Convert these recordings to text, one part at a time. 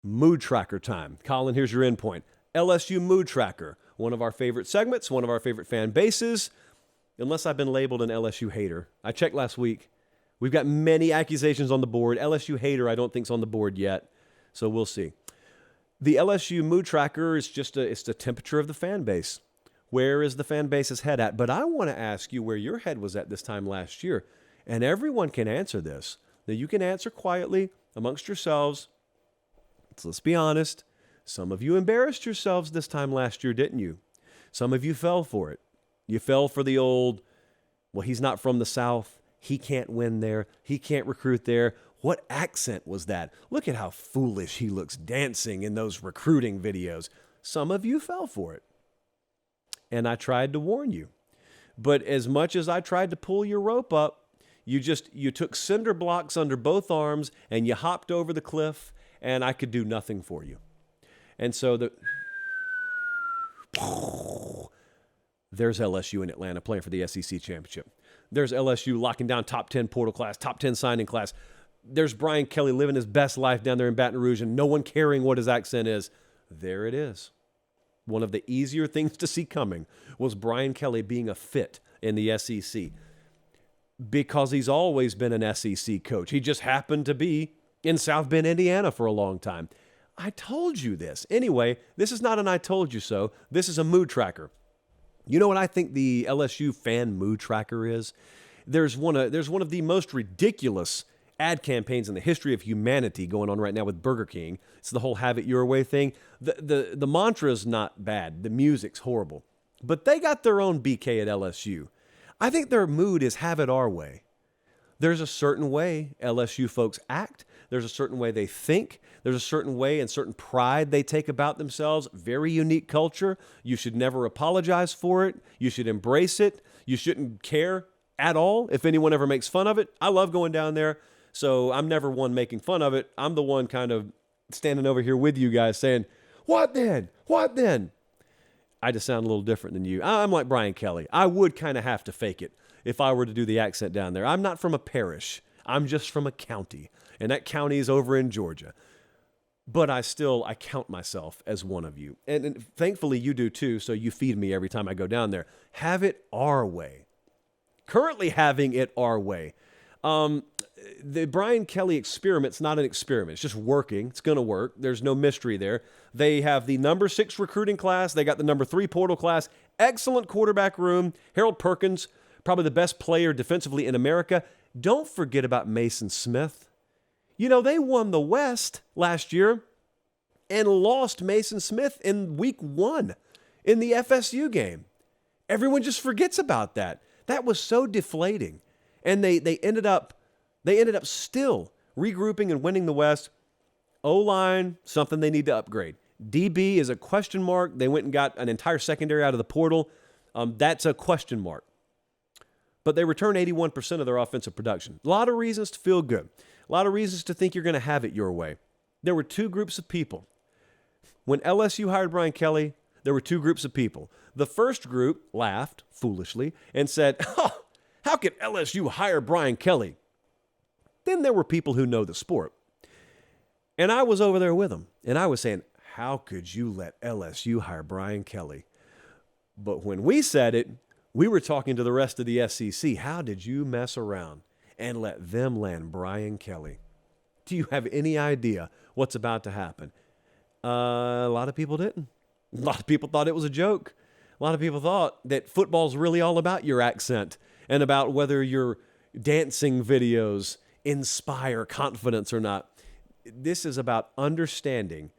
Mood tracker time. Colin, here's your endpoint. LSU mood tracker. One of our favorite segments, one of our favorite fan bases. Unless I've been labeled an LSU hater. I checked last week. We've got many accusations on the board. LSU hater, I don't think is on the board yet. So we'll see. The LSU mood tracker is it's the temperature of the fan base. Where is the fan base's head at? But I want to ask you where your head was at this time last year. And everyone can answer this. Now, you can answer quietly amongst yourselves. So let's be honest. Some of you embarrassed yourselves this time last year, didn't you? Some of you fell for it. You fell for the old, well, he's not from the South. He can't win there. He can't recruit there. What accent was that? Look at how foolish he looks dancing in those recruiting videos. Some of you fell for it. And I tried to warn you. But as much as I tried to pull your rope up, you took cinder blocks under both arms and you hopped over the cliff, and I could do nothing for you. And so there's LSU in Atlanta playing for the SEC championship. There's LSU locking down top 10 portal class, top 10 signing class. There's Brian Kelly living his best life down there in Baton Rouge and no one caring what his accent is. There it is. One of the easier things to see coming was Brian Kelly being a fit in the SEC because he's always been an SEC coach. He just happened to be in South Bend, Indiana for a long time. I told you this. Anyway, this is not an I told you so. This is a mood tracker. You know what I think the LSU fan mood tracker is? There's one of the most ridiculous ad campaigns in the history of humanity going on right now with Burger King. It's the whole have it your way thing. The mantra is not bad. The music's horrible. But they got their own BK at LSU. I think their mood is have it our way. There's a certain way LSU folks act. There's a certain way they think. There's a certain way and certain pride they take about themselves. Very unique culture. You should never apologize for it. You should embrace it. You shouldn't care at all if anyone ever makes fun of it. I love going down there, so I'm never one making fun of it. I'm the one kind of standing over here with you guys saying, what then? What then? I just sound a little different than you. I'm like Brian Kelly. I would kind of have to fake it if I were to do the accent down there. I'm not from a parish. I'm just from a county, and that county is over in Georgia. But I count myself as one of you. And thankfully you do too, so you feed me every time I go down there. Have it our way. Currently having it our way. The Brian Kelly experiment's not an experiment. It's just working. It's going to work. There's no mystery there. They have the number 6 recruiting class. They got the number 3 portal class. Excellent quarterback room. Harold Perkins, probably the best player defensively in America. Don't forget about Mason Smith. You know, they won the West last year and lost Mason Smith in week 1 in the FSU game. Everyone just forgets about that. That was so deflating. And they ended up still regrouping and winning the West. O-line, something they need to upgrade. DB is a question mark. They went and got an entire secondary out of the portal. That's a question mark. But they return 81% of their offensive production. A lot of reasons to feel good. A lot of reasons to think you're going to have it your way. There were 2 groups of people. When LSU hired Brian Kelly, there were 2 groups of people. The first group laughed foolishly and said, oh, how could LSU hire Brian Kelly? Then there were people who know the sport. And I was over there with them. And I was saying, how could you let LSU hire Brian Kelly? But when we said it, we were talking to the rest of the SEC. How did you mess around and let them land Brian Kelly? Do you have any idea what's about to happen? A lot of people didn't. A lot of people thought it was a joke. A lot of people thought that football's really all about your accent and about whether your dancing videos inspire confidence or not. This is about understanding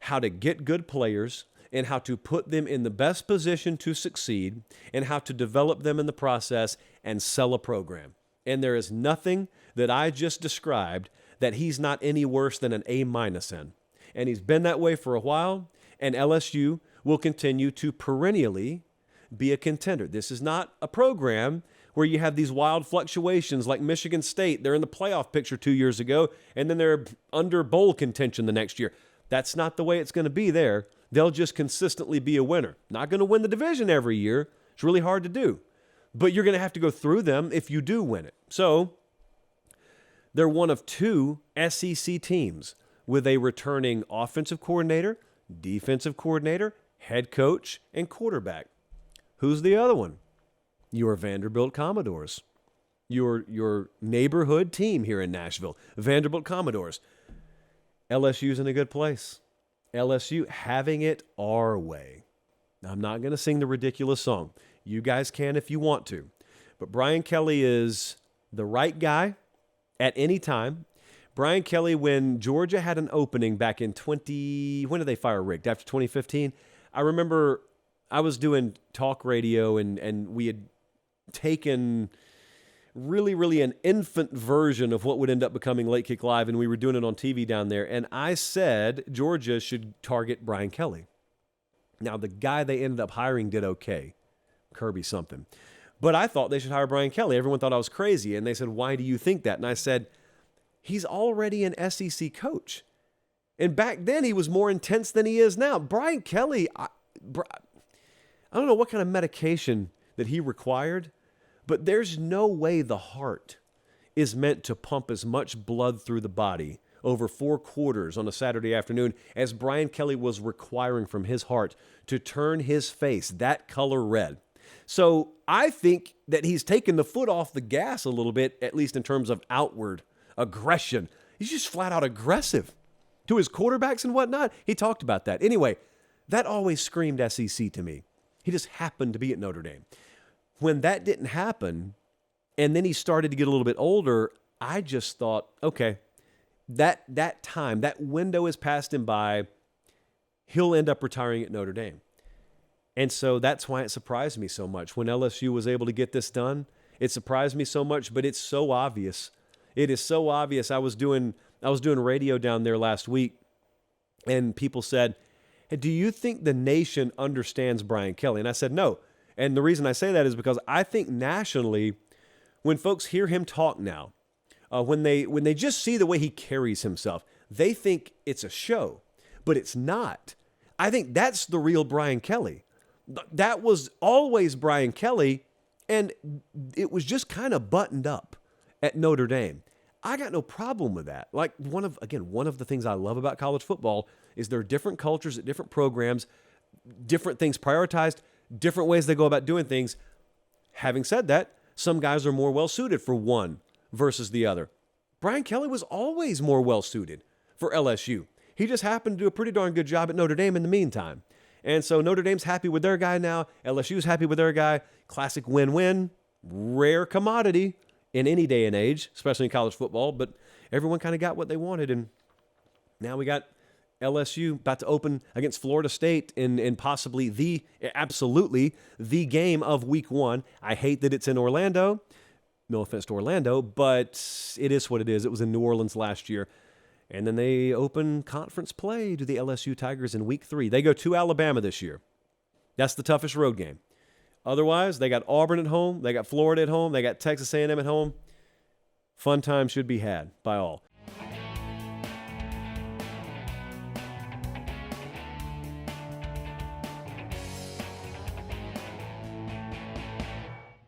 how to get good players and how to put them in the best position to succeed and how to develop them in the process and sell a program. And there is nothing that I just described that he's not any worse than an A- in. And he's been that way for a while, and LSU will continue to perennially be a contender. This is not a program where you have these wild fluctuations like Michigan State. They're in the playoff picture 2 years ago, and then they're under bowl contention the next year. That's not the way it's going to be there. They'll just consistently be a winner. Not going to win the division every year. It's really hard to do. But you're going to have to go through them if you do win it. So they're one of 2 SEC teams with a returning offensive coordinator, defensive coordinator, head coach, and quarterback. Who's the other one? Your Vanderbilt Commodores. Your neighborhood team here in Nashville, Vanderbilt Commodores. LSU's in a good place. LSU having it our way. Now, I'm not going to sing the ridiculous song. You guys can if you want to. But Brian Kelly is the right guy at any time. Brian Kelly, when Georgia had an opening back in when did they fire Rick? After 2015? I remember I was doing talk radio and we had taken really an infant version of what would end up becoming Late Kick Live, and we were doing it on TV down there. And I said Georgia should target Brian Kelly. Now, the guy they ended up hiring did okay, Kirby something. But I thought they should hire Brian Kelly. Everyone thought I was crazy, and they said, why do you think that? And I said, he's already an SEC coach. And back then, he was more intense than he is now. Brian Kelly, I don't know what kind of medication that he required, but there's no way the heart is meant to pump as much blood through the body over 4 quarters on a Saturday afternoon as Brian Kelly was requiring from his heart to turn his face that color red. So I think that he's taken the foot off the gas a little bit, at least in terms of outward aggression. He's just flat out aggressive to his quarterbacks and whatnot. He talked about that. Anyway, that always screamed SEC to me. He just happened to be at Notre Dame. When that didn't happen, and then he started to get a little bit older, I just thought, okay, that time, that window has passed him by. He'll end up retiring at Notre Dame. And so that's why it surprised me so much. When LSU was able to get this done, it surprised me so much, but it's so obvious. It is so obvious. I was doing radio down there last week, and people said, hey, do you think the nation understands Brian Kelly? And I said, no. And the reason I say that is because I think nationally, when folks hear him talk now, when they just see the way he carries himself, they think it's a show, but it's not. I think that's the real Brian Kelly. That was always Brian Kelly, and it was just kind of buttoned up at Notre Dame. I got no problem with that. Like one of the things I love about college football is there are different cultures at different programs, different things prioritized, different ways they go about doing things. Having said that, some guys are more well-suited for one versus the other. Brian Kelly was always more well-suited for LSU. He just happened to do a pretty darn good job at Notre Dame in the meantime. And so Notre Dame's happy with their guy now. LSU's happy with their guy. Classic win-win. Rare commodity in any day and age, especially in college football. But everyone kind of got what they wanted. And now we got LSU about to open against Florida State in possibly absolutely the game of week 1. I hate that it's in Orlando. No offense to Orlando, but it is what it is. It was in New Orleans last year. And then they open conference play to the LSU Tigers in week 3. They go to Alabama this year. That's the toughest road game. Otherwise, they got Auburn at home. They got Florida at home. They got Texas A&M at home. Fun time should be had by all.